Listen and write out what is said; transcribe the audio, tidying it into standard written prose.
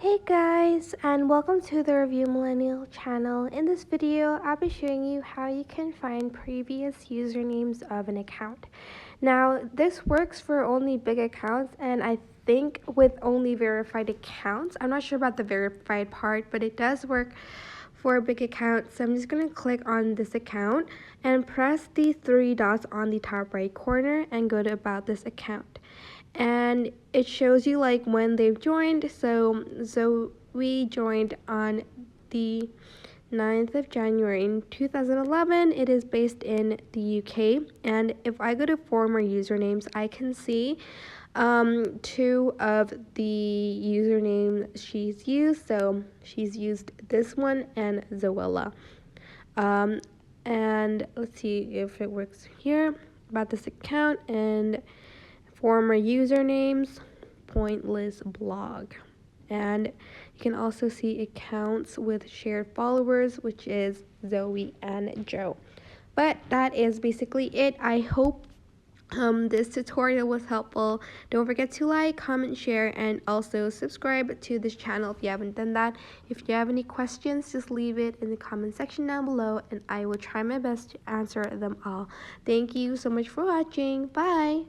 Hey guys, and welcome to the Review Millennial channel. In this video, I'll be showing you how you can find previous usernames of an account. Now, this works for only big accounts, and I think with only verified accounts. I'm not sure about the verified part, but it does work for big accounts. So I'm just going to click on this account and press the three dots on the top right corner and go to about this account. And it shows you like when they've joined. So we joined on the 9th of January in 2011. It is based in the UK, and if I go to former usernames, I can see two of the usernames she's used. So she's used this one and Zoella. And let's see if it works here about this account and former usernames, pointless blog. And you can also see accounts with shared followers, which is Zoe and Joe. But that is basically it. I hope this tutorial was helpful. Don't forget to like, comment, share, and also subscribe to this channel if you haven't done that. If you have any questions, just leave it in the comment section down below, and I will try my best to answer them all. Thank you so much for watching. Bye!